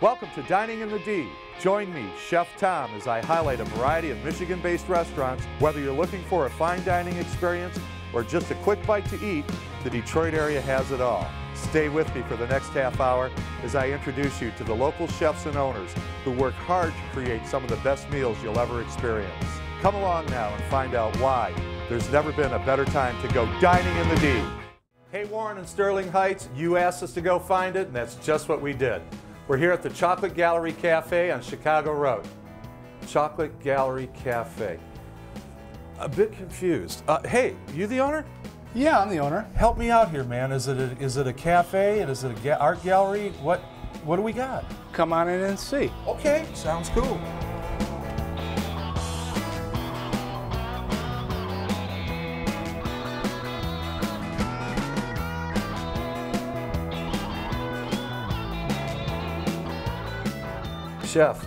Welcome to Dining in the D. Join me, Chef Tom, as I highlight a variety of Michigan-based restaurants. Whether you're looking for a fine dining experience or just a quick bite to eat, the Detroit area has it all. Stay with me for the next half hour as I introduce you to the local chefs and owners who work hard to create some of the best meals you'll ever experience. Come along now and find out why there's never been a better time to go dining in the D. Hey Warren and Sterling Heights, you asked us to go find it, and that's just what we did. We're here at the Chocolate Gallery Cafe on Chicago Road. Chocolate Gallery Cafe. A bit confused. Hey, you the owner? Yeah, I'm the owner. Help me out here, man. Is it a cafe and is it a art gallery? What do we got? Come on in and see. Okay, sounds cool. Chef,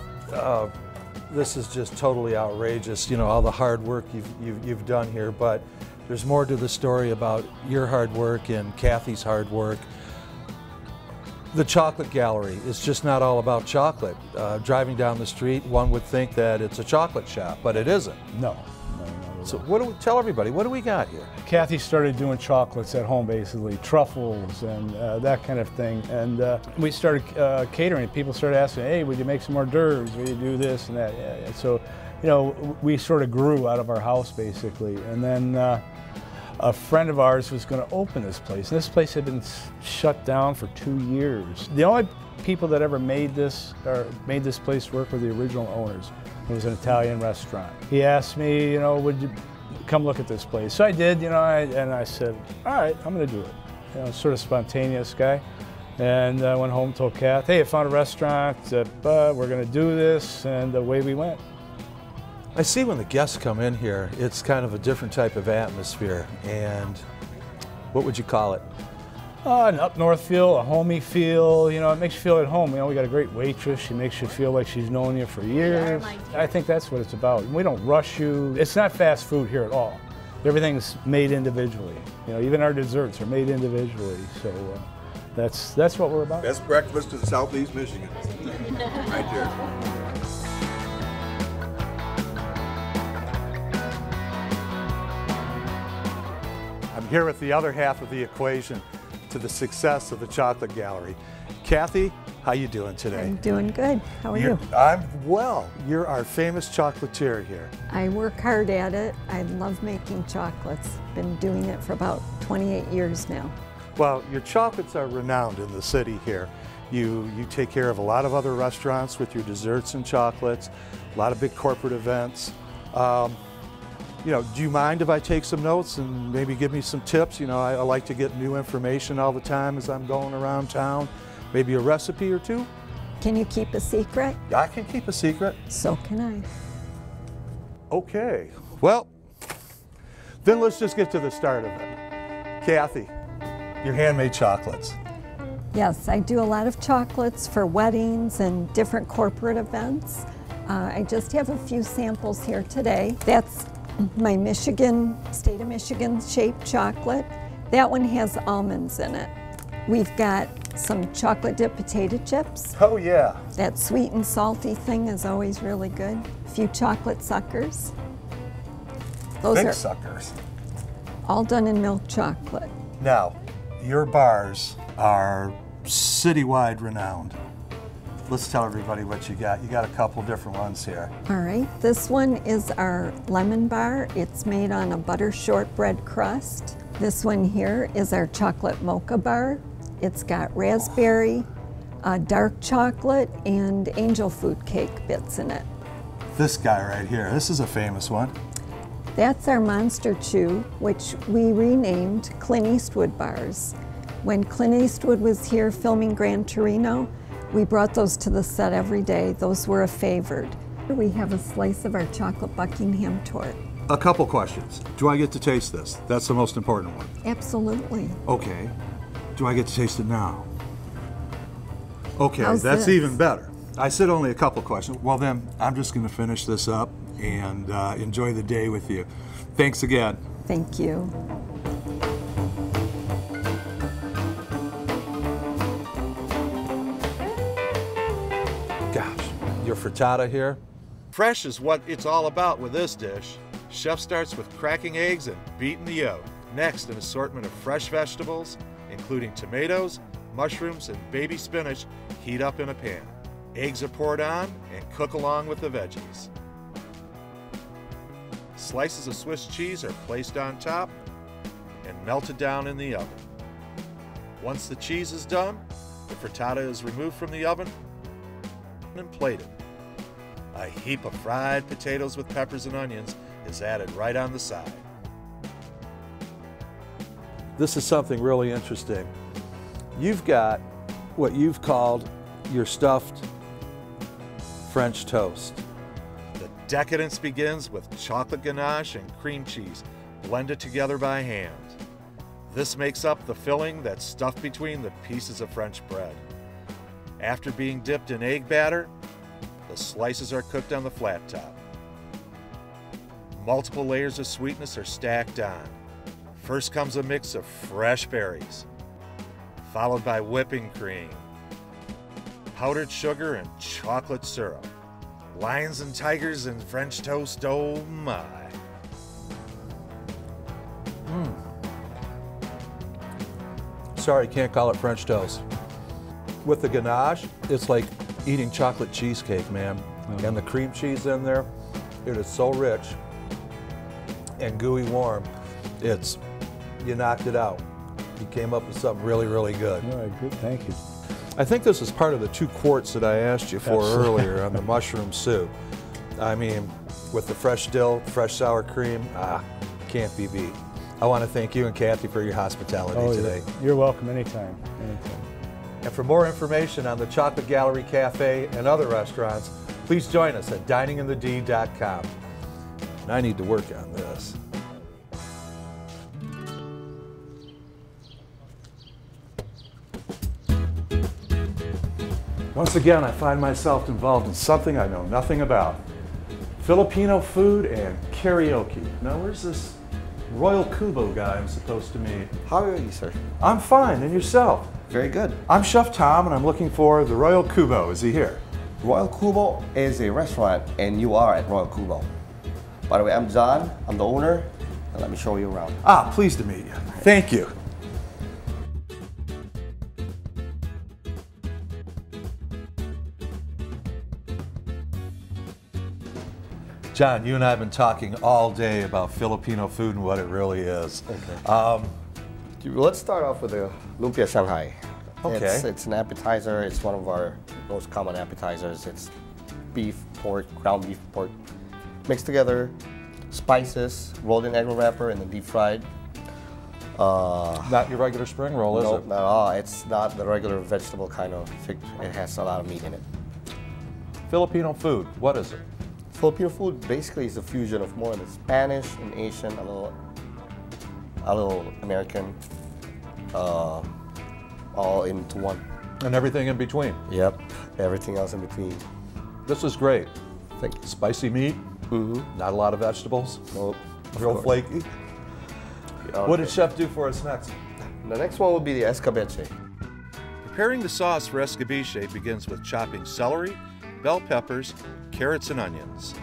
this is just totally outrageous, you know, all the hard work you've done here, but there's more to the story about your hard work and Kathy's hard work. The Chocolate Gallery is just not all about chocolate. Driving down the street, one would think that it's a chocolate shop, but it isn't. No. So tell everybody, what do we got here? Kathy started doing chocolates at home, basically, truffles and that kind of thing. And we started catering. People started asking, hey, would you make some hors d'oeuvres? Would you do this and that? And so, you know, we sort of grew out of our house, basically. And then a friend of ours was going to open this place. And this place had been shut down for 2 years. The only people that ever made this place work were the original owners. It was an Italian restaurant. He asked me, you know, would you come look at this place? So I did, you know, and I said, all right, I'm going to do it. You know, sort of spontaneous guy. And I went home and told Kath, hey, I found a restaurant, we're going to do this, and away we went. I see when the guests come in here, it's kind of a different type of atmosphere. And what would you call it? An up north feel, a homey feel, you know, it makes you feel at home. You know, we got a great waitress. She makes you feel like she's known you for years. I think that's what it's about. We don't rush you. It's not fast food here at all. Everything's made individually. You know, even our desserts are made individually. So that's what we're about. Best breakfast in Southeast Michigan. Right there. I'm here with the other half of the equation to the success of the Chocolate Gallery. Kathy, how you doing today? I'm doing good. How are you? I'm well. You're our famous chocolatier here. I work hard at it. I love making chocolates. Been doing it for about 28 years now. Well, your chocolates are renowned in the city here. You take care of a lot of other restaurants with your desserts and chocolates, a lot of big corporate events. You know, do you mind if I take some notes and maybe give me some tips? You know, I like to get new information all the time as I'm going around town. Maybe a recipe or two? Can you keep a secret? I can keep a secret. So can I. Okay, well, then let's just get to the start of it. Kathy, your handmade chocolates. Yes, I do a lot of chocolates for weddings and different corporate events. I just have a few samples here today. That's my state of Michigan shaped chocolate. That one has almonds in it. We've got some chocolate dip potato chips. Oh yeah. That sweet and salty thing is always really good. A few chocolate suckers. Those Big are suckers. all done in milk chocolate. Now, your bars are citywide renowned. Let's tell everybody what you got. You got a couple different ones here. All right, this one is our lemon bar. It's made on a butter shortbread crust. This one here is our chocolate mocha bar. It's got raspberry, dark chocolate, and angel food cake bits in it. This guy right here, this is a famous one. That's our Monster Chew, which we renamed Clint Eastwood bars. When Clint Eastwood was here filming Gran Torino, we brought those to the set every day. Those were a favored. We have a slice of our chocolate Buckingham torte. A couple questions. Do I get to taste this? That's the most important one. Absolutely. Okay. Do I get to taste it now? Okay, How's that's this? even better. I said only a couple questions. Well then, I'm just going to finish this up and enjoy the day with you. Thanks again. Thank you. Gosh, your frittata here. Fresh is what it's all about with this dish. Chef starts with cracking eggs and beating the yolk. Next, an assortment of fresh vegetables, including tomatoes, mushrooms, and baby spinach, heat up in a pan. Eggs are poured on and cook along with the veggies. Slices of Swiss cheese are placed on top and melted down in the oven. Once the cheese is done, the frittata is removed from the oven and plated. A heap of fried potatoes with peppers and onions is added right on the side. This is something really interesting. You've got what you've called your stuffed French toast. The decadence begins with chocolate ganache and cream cheese blended together by hand. This makes up the filling that's stuffed between the pieces of French bread. After being dipped in egg batter, the slices are cooked on the flat top. Multiple layers of sweetness are stacked on. First comes a mix of fresh berries, followed by whipping cream, powdered sugar, and chocolate syrup. Lions and tigers and French toast, oh my. Sorry, can't call it French toast. With the ganache, it's like eating chocolate cheesecake, man. And the cream cheese in there, it is so rich and gooey warm. You knocked it out. You came up with something really, really good. All right, good, thank you. I think this is part of the 2 quarts that I asked you for earlier on the mushroom soup. I mean, with the fresh dill, fresh sour cream, can't be beat. I want to thank you and Kathy for your hospitality today. You're welcome anytime, anytime. And for more information on the Chocolate Gallery Cafe and other restaurants, please join us at dininginthed.com. And I need to work on this. Once again, I find myself involved in something I know nothing about. Filipino food and karaoke. Now, where's this Royal Kubo guy I'm supposed to meet? How are you, sir? I'm fine, and yourself? Very good. I'm Chef Tom, and I'm looking for the Royal Kubo. Is he here? Royal Kubo is a restaurant, and you are at Royal Kubo. By the way, I'm John. I'm the owner, and let me show you around. Pleased to meet you. Thank you. John, you and I have been talking all day about Filipino food and what it really is. Okay. Let's start off with the lumpia Shanghai. Okay. It's an appetizer. It's one of our most common appetizers. It's beef, pork, ground beef, pork, mixed together, spices, rolled in egg roll wrapper, and then deep fried. Not your regular spring roll, is it? Not at all. It's not the regular vegetable kind of thing. It has a lot of meat in it. Filipino food, what is it? Filipino food basically is a fusion of more of the Spanish and Asian, a little American, all into one. And everything in between. Yep, everything else in between. This is great. Thank you. Spicy meat, not a lot of vegetables, Nope. real flaky. What did Chef do for us next? The next one will be the escabeche. Preparing the sauce for escabeche begins with chopping celery, bell peppers, carrots, and onions.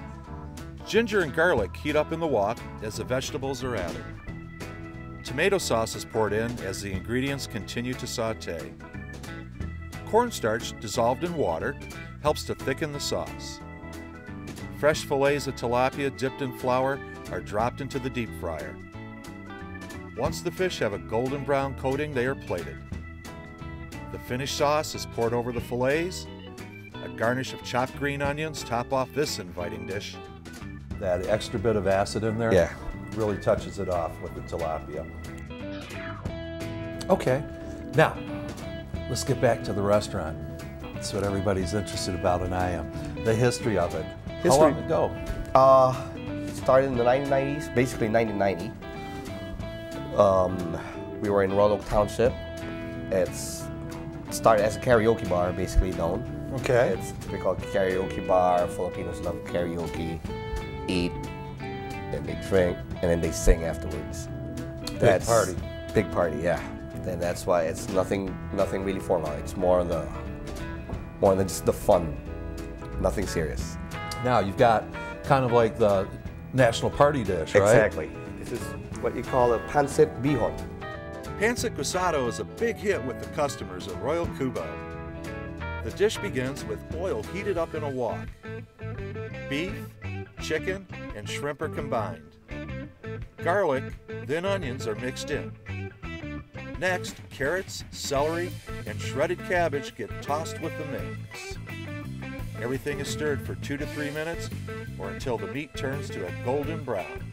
Ginger and garlic heat up in the wok as the vegetables are added. Tomato sauce is poured in as the ingredients continue to saute. Cornstarch dissolved in water helps to thicken the sauce. Fresh fillets of tilapia dipped in flour are dropped into the deep fryer. Once the fish have a golden brown coating, they are plated. The finished sauce is poured over the fillets. A garnish of chopped green onions top off this inviting dish. That extra bit of acid in there really touches it off with the tilapia. Okay, now let's get back to the restaurant. That's what everybody's interested about, and I am. The history of it. How long ago? Started in the 1990s, basically 1990. We were in Roanoke Township. It started as a karaoke bar, basically known. Okay. It's a typical karaoke bar. Filipinos love karaoke, eat, then they drink, and then they sing afterwards. Big party. Big party, yeah. And that's why it's nothing really formal. It's more than just the fun nothing serious. Now you've got kind of like the national party dish, right? Exactly. This is what you call a pancit bihon. Pancit guisado is a big hit with the customers at Royal Kubo. The dish begins with oil heated up in a wok. Beef, chicken, and shrimp are combined. Garlic, then onions are mixed in. Next, carrots, celery, and shredded cabbage get tossed with the mix. Everything is stirred for 2 to 3 minutes or until the meat turns to a golden brown.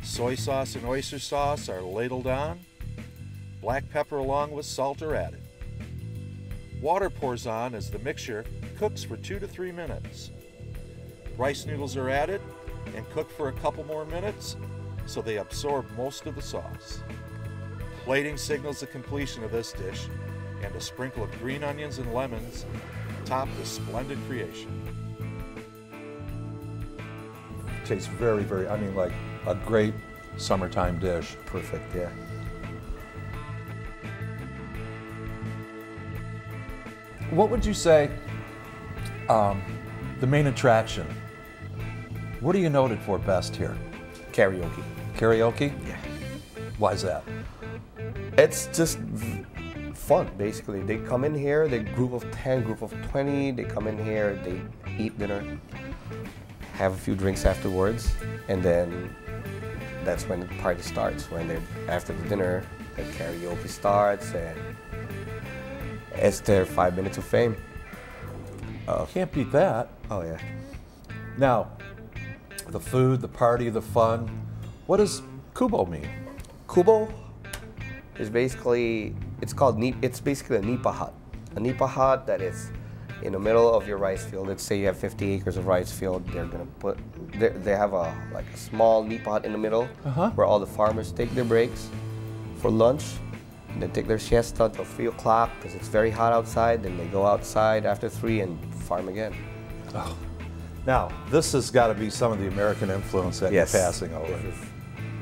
Soy sauce and oyster sauce are ladled on. Black pepper along with salt are added. Water pours on as the mixture cooks for 2 to 3 minutes. Rice noodles are added and cooked for a couple more minutes so they absorb most of the sauce. Plating signals the completion of this dish, and a sprinkle of green onions and lemons top this splendid creation. Tastes very, very, I mean, like a great summertime dish. Perfect, yeah. What would you say the main attraction? What are you noted for best here? Karaoke. Karaoke? Yeah. Why is that? It's just fun, basically. They come in here, they group of 10, group of 20, they come in here, they eat dinner, have a few drinks afterwards, and then that's when the party starts. When they're after the dinner, the karaoke starts, and it's their 5 minutes of fame. Can't beat that. Oh yeah. Now, the food, the party, the fun. What does Kubo mean? Kubo is basically, it's basically a nipa hut. A nipa hut that is in the middle of your rice field. Let's say you have 50 acres of rice field. They're gonna put, they have a small nipa hut in the middle where all the farmers take their breaks for lunch. And they take their siesta until 3 o'clock because it's very hot outside. Then they go outside after 3 and farm again. Oh. Now, this has got to be some of the American influence that Yes. you're passing over. This is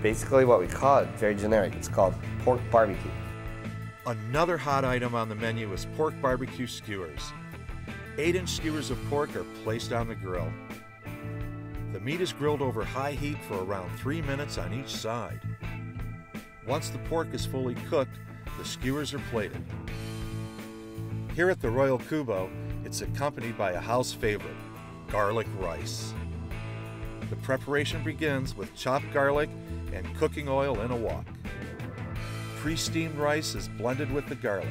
basically what we call it, very generic. It's called pork barbecue. Another hot item on the menu is pork barbecue skewers. 8-inch skewers of pork are placed on the grill. The meat is grilled over high heat for around 3 minutes on each side. Once the pork is fully cooked, the skewers are plated. Here at the Royal Kubo, it's accompanied by a house favorite, garlic rice. The preparation begins with chopped garlic and cooking oil in a wok. Pre-steamed rice is blended with the garlic.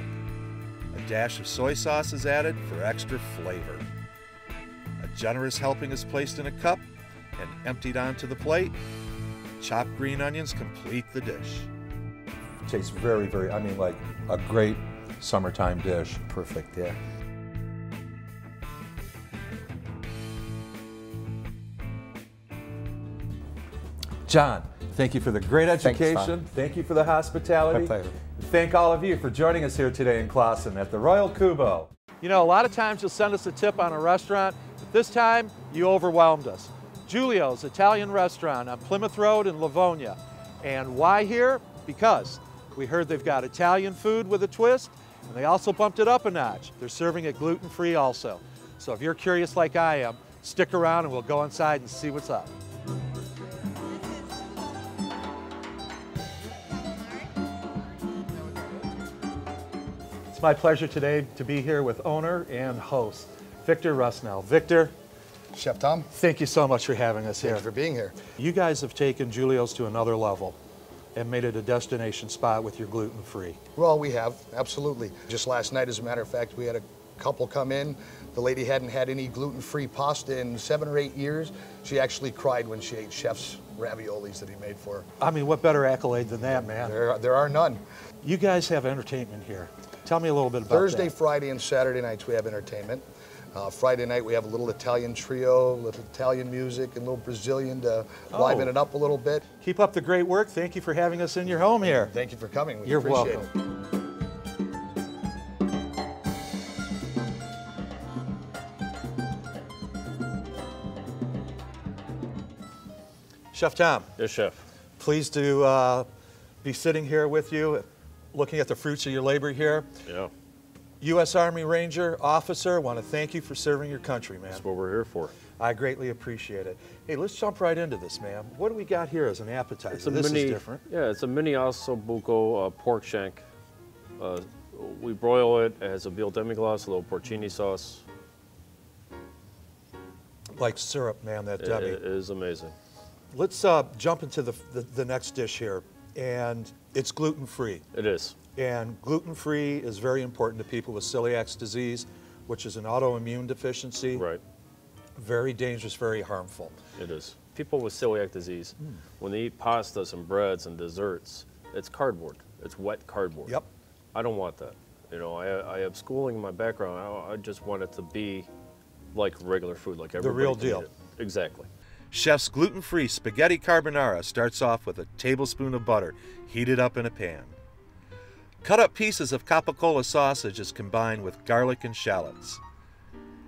A dash of soy sauce is added for extra flavor. A generous helping is placed in a cup and emptied onto the plate. Chopped green onions complete the dish. Tastes very, very, I mean, like a great summertime dish. Perfect, yeah. John, thank you for the great education. Tom. Thank you for the hospitality. My pleasure. Thank all of you for joining us here today in Clawson at the Royal Kubo. You know, a lot of times you'll send us a tip on a restaurant, but this time you overwhelmed us. Giulio's Italian Restaurant on Plymouth Road in Livonia. And why here? Because we heard they've got Italian food with a twist, and they also bumped it up a notch. They're serving it gluten-free also. So if you're curious like I am, stick around and we'll go inside and see what's up. It's my pleasure today to be here with owner and host, Victor Rusnell. Victor, Chef Tom, thank you so much for having us here. thanks for being here. You guys have taken Giulio's to another level and made it a destination spot with your gluten-free. Well, we have, absolutely. Just last night, as a matter of fact, we had a couple come in. The lady hadn't had any gluten-free pasta in 7 or 8 years. She actually cried when she ate Chef's raviolis that he made for her. I mean, what better accolade than that, man? There are none. You guys have entertainment here. Tell me a little bit about Thursday, that. Friday, and Saturday nights we have entertainment. Friday night we have a little Italian trio, little Italian music, and a little Brazilian to liven it up a little bit. Keep up the great work. Thank you for having us in your home here. Thank you for coming. We You're appreciate welcome. it. Chef Tom, Yes, chef. pleased to be sitting here with you, looking at the fruits of your labor here. Yeah. U.S. Army Ranger officer, want to thank you for serving your country, man. That's what we're here for. I greatly appreciate it. Hey, let's jump right into this, man. What do we got here as an appetizer? This is different. Yeah, it's a mini ossobuco pork shank. We broil it. It has a veal demi-glace, a little porcini sauce. Like syrup, man, that demi. It is amazing. Let's jump into the next dish here, and it's gluten-free. It is. And gluten-free is very important to people with celiac disease, which is an autoimmune deficiency. Right. Very dangerous, very harmful. It is. People with celiac disease, when they eat pastas and breads and desserts, it's cardboard. It's wet cardboard. Yep. I don't want that. You know, I have schooling in my background. I just want it to be like regular food, like everybody real can deal. eat it. Exactly. Chef's gluten-free spaghetti carbonara starts off with a tablespoon of butter heated up in a pan. Cut up pieces of capicola sausage is combined with garlic and shallots.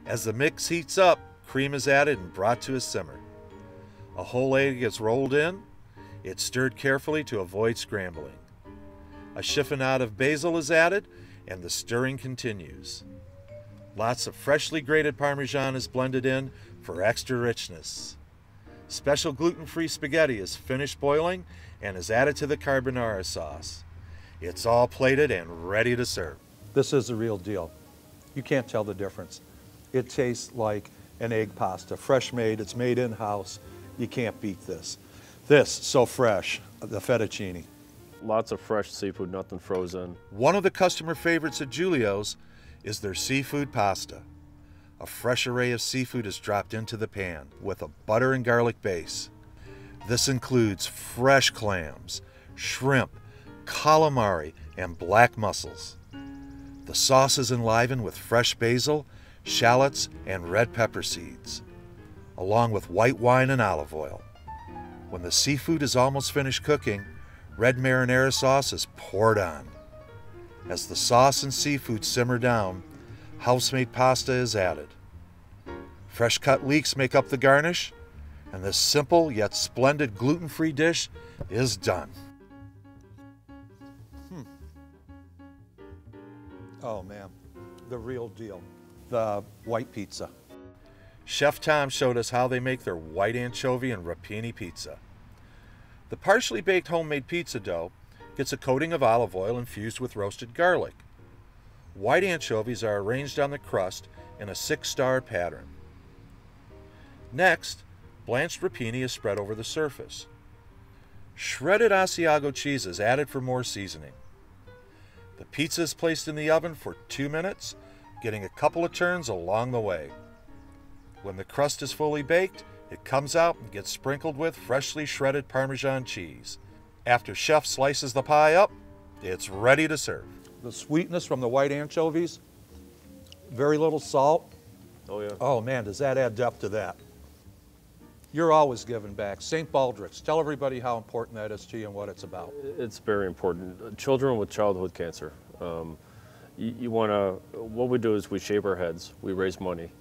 As the mix heats up, cream is added and brought to a simmer. A whole egg is rolled in. It's stirred carefully to avoid scrambling. A chiffonade of basil is added, and the stirring continues. Lots of freshly grated Parmesan is blended in for extra richness. Special gluten-free spaghetti is finished boiling and is added to the carbonara sauce. It's all plated and ready to serve. This is the real deal. You can't tell the difference. It tastes like an egg pasta, fresh made, it's made in-house. You can't beat this. This, so fresh, the fettuccine. Lots of fresh seafood, nothing frozen. One of the customer favorites at Giulio's is their seafood pasta. A fresh array of seafood is dropped into the pan with a butter and garlic base. This includes fresh clams, shrimp, calamari, and black mussels. The sauce is enlivened with fresh basil, shallots, and red pepper seeds, along with white wine and olive oil. When the seafood is almost finished cooking, red marinara sauce is poured on. As the sauce and seafood simmer down, house-made pasta is added. Fresh cut leeks make up the garnish, and this simple yet splendid gluten-free dish is done. Oh man, the real deal. The white pizza. Chef Tom showed us how they make their white anchovy and rapini pizza. The partially baked homemade pizza dough gets a coating of olive oil infused with roasted garlic. White anchovies are arranged on the crust in a 6-star pattern. Next, blanched rapini is spread over the surface. Shredded Asiago cheese is added for more seasoning. The pizza is placed in the oven for 2 minutes, getting a couple of turns along the way. When the crust is fully baked, it comes out and gets sprinkled with freshly shredded Parmesan cheese. After chef slices the pie up, it's ready to serve. The sweetness from the white anchovies, very little salt. Oh yeah. Oh man, does that add depth to that? You're always giving back. St. Baldrick's, tell everybody how important that is to you and what it's about. It's very important. Children with childhood cancer. You want to, what we do is we shave our heads, we raise money.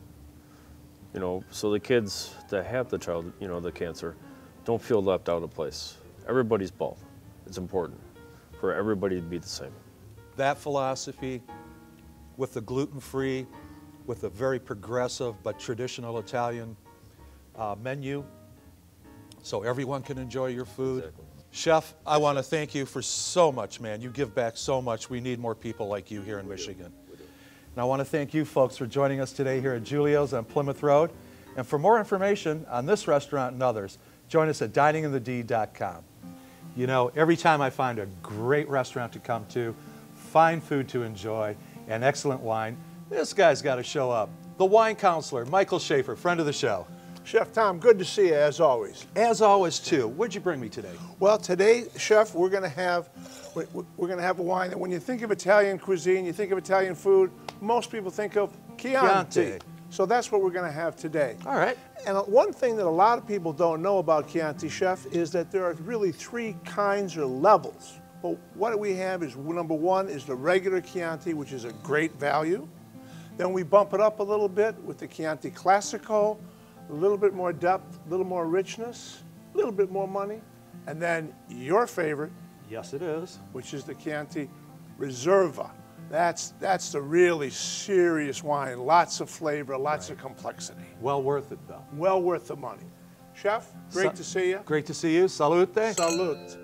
You know, so the kids that have the child, you know, the cancer, don't feel left out of place. Everybody's bald. It's important for everybody to be the same. That philosophy with the gluten-free, with a very progressive but traditional Italian menu, so everyone can enjoy your food. Exactly. Chef, I want to thank you for so much, man. You give back so much. We need more people like you here in Michigan. And I want to thank you folks for joining us today here at Giulio's on Plymouth Road. And for more information on this restaurant and others, join us at dininginthed.com. You know, every time I find a great restaurant to come to, fine food to enjoy, and excellent wine, this guy's got to show up. The wine counselor, Michael Schaefer, friend of the show. Chef Tom, good to see you as always. As always, too. What'd you bring me today? Well, today, Chef, we're going to have a wine that when you think of Italian cuisine, you think of Italian food, most people think of Chianti. So that's what we're going to have today. All right. And one thing that a lot of people don't know about Chianti, Chef, is that there are really 3 kinds or levels. But what we have is, number 1 is the regular Chianti, which is a great value. Then we bump it up a little bit with the Chianti Classico, a little bit more depth, a little more richness, a little bit more money. And then your favorite, Yes, it is. which is the Chianti Reserva. That's the really serious wine. Lots of flavor, lots of complexity. Well worth it, though. Well worth the money. Chef, great to see you. Great to see you. Salute. Salute.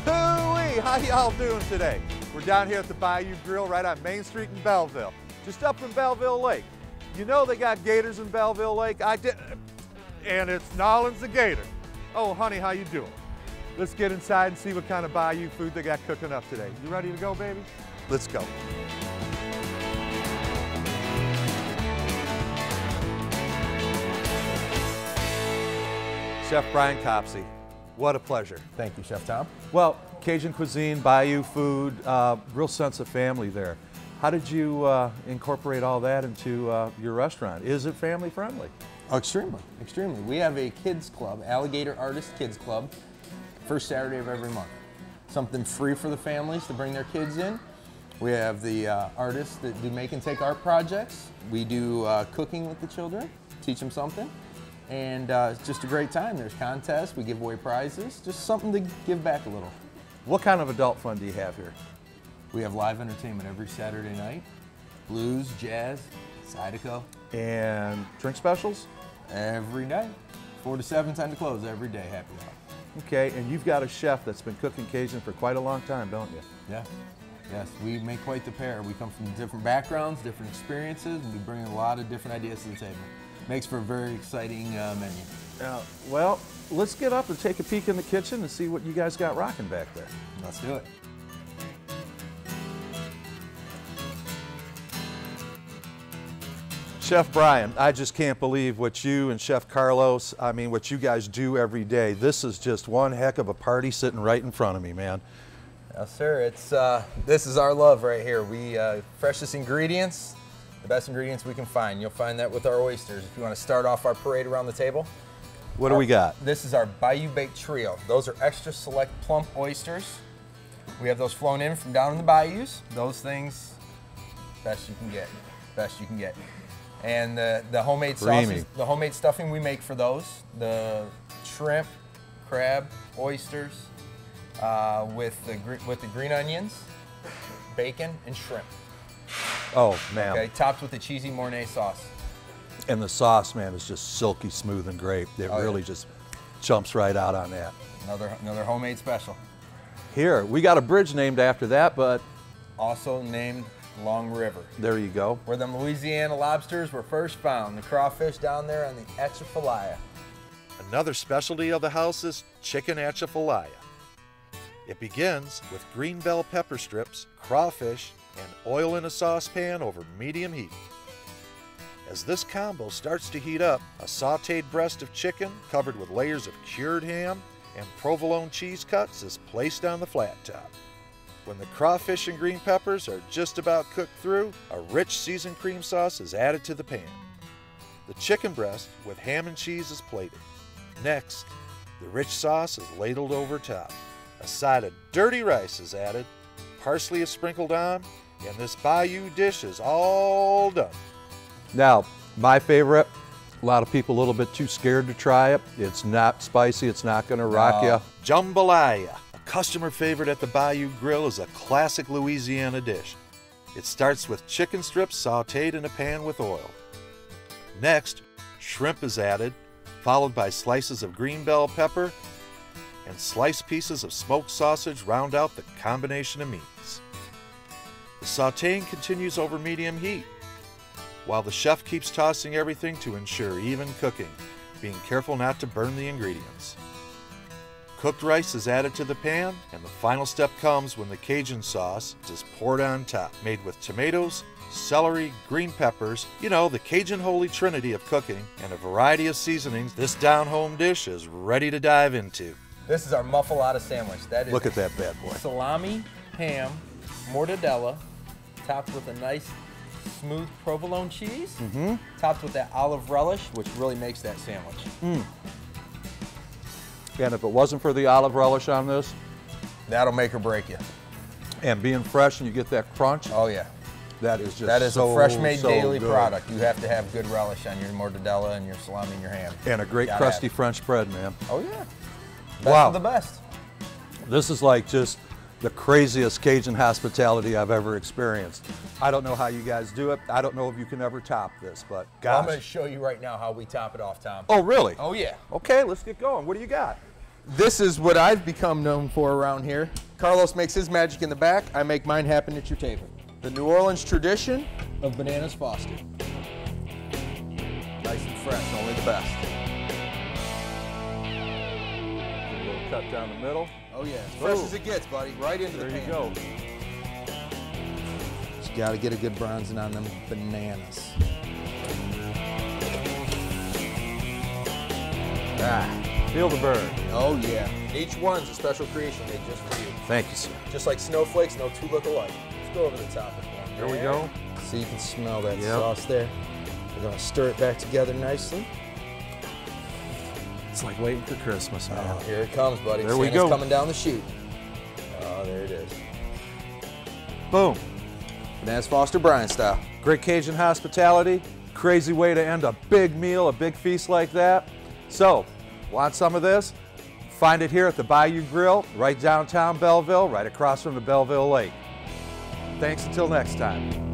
Hooey! How y'all doing today? We're down here at the Bayou Grill right on Main Street in Belleville, just up from Belleville Lake. You know they got gators in Belleville Lake? I did, and it's Nolan's the Gator. Oh, honey, how you doing? Let's get inside and see what kind of Bayou food they got cooking up today. You ready to go, baby? Let's go. Chef Brian Copsey, what a pleasure. Thank you, Chef Tom. Well, Cajun cuisine, Bayou food, real sense of family there. How did you incorporate all that into your restaurant? Is it family friendly? Oh, extremely, extremely. We have a kids club, Alligator Artist Kids Club, first Saturday of every month. Something free for the families to bring their kids in. We have the artists that do make and take art projects. We do cooking with the children, teach them something. And it's just a great time. There's contests, we give away prizes, just something to give back a little. What kind of adult fun do you have here? We have live entertainment every Saturday night. Blues, jazz, Zydeco. And drink specials? Every night. 4 to 7, time to close every day, happy hour. Okay, and you've got a chef that's been cooking Cajun for quite a long time, don't you? Yeah. Yes, we make quite the pair. We come from different backgrounds, different experiences, and we bring a lot of different ideas to the table. Makes for a very exciting menu. Well, let's get up and take a peek in the kitchen and see what you guys got rocking back there. Let's do it. Chef Brian, I just can't believe what you and Chef Carlos, I mean, what you guys do every day. This is just one heck of a party sitting right in front of me, man. Yes, sir. It's this is our love right here. We freshest ingredients, the best ingredients we can find. You'll find that with our oysters. If you want to start off our parade around the table. What do we got? This is our Bayou Baked Trio. Those are extra select plump oysters. We have those flown in from down in the bayous. Those things, best you can get. Best you can get. And the homemade sauces, the homemade stuffing we make for those, the shrimp, crab, oysters, with the green onions, bacon, and shrimp. Oh, man. Okay, topped with the cheesy Mornay sauce. And the sauce, man, is just silky smooth and great. It really just jumps right out on that. Another homemade special. Here, we got a bridge named after that, but also named Long River. There you go. Where them Louisiana lobsters were first found, the crawfish down there on the Atchafalaya. Another specialty of the house is chicken atchafalaya. It begins with green bell pepper strips, crawfish, and oil in a saucepan over medium heat. As this combo starts to heat up, a sautéed breast of chicken covered with layers of cured ham and provolone cheese cuts is placed on the flat top. When the crawfish and green peppers are just about cooked through, a rich seasoned cream sauce is added to the pan. The chicken breast with ham and cheese is plated. Next, the rich sauce is ladled over top. A side of dirty rice is added, parsley is sprinkled on, and this Bayou dish is all done. Now, my favorite, a lot of people a little bit too scared to try it. It's not spicy, it's not gonna rock you. Jambalaya. Customer favorite at the Bayou Grill is a classic Louisiana dish. It starts with chicken strips sautéed in a pan with oil. Next, shrimp is added, followed by slices of green bell pepper, and sliced pieces of smoked sausage round out the combination of meats. The sautéing continues over medium heat, while the chef keeps tossing everything to ensure even cooking, being careful not to burn the ingredients. Cooked rice is added to the pan, and the final step comes when the Cajun sauce is poured on top, made with tomatoes, celery, green peppers, you know, the Cajun holy trinity of cooking, and a variety of seasonings. This down-home dish is ready to dive into. This is our muffalata sandwich. That is Look at that bad boy. Salami, ham, mortadella, topped with a nice smooth provolone cheese, topped with that olive relish, which really makes that sandwich. And if it wasn't for the olive relish on this, that'll make or break you. And being fresh and you get that crunch. Oh yeah. That is just That is so, a fresh made so daily good. product. You have to have good relish on your mortadella and your salami and your ham. And a great crusty French bread, man. Oh yeah. Wow. of the best. This is like just the craziest Cajun hospitality I've ever experienced. I don't know how you guys do it. I don't know if you can ever top this, but Well, I'm gosh. going to show you right now how we top it off, Tom. Oh, really? Oh, yeah. Okay, let's get going. What do you got? This is what I've become known for around here. Carlos makes his magic in the back. I make mine happen at your table. The New Orleans tradition of Bananas Foster. Nice and fresh, only the best. A little cut down the middle. Oh yeah, as fresh Ooh. as it gets, buddy. Right into There the you pan. go. Just gotta get a good bronzing on them bananas. Ah, Feel the burn. oh yeah. Each one's a special creation made just for you. Thank you, sir. Just like snowflakes, no two look alike. Let's go over the top of one. There we go. So you can smell that Yep. sauce there. We're gonna stir it back together nicely. It's like waiting for Christmas, man. Oh, here it comes, buddy. There we Santa's go. coming down the chute. Oh, there it is. Boom. Bananas Foster Bryan style. Great Cajun hospitality. Crazy way to end a big meal, a big feast like that. So, want some of this? Find it here at the Bayou Grill, right downtown Belleville, right across from the Belleville Lake. Thanks until next time.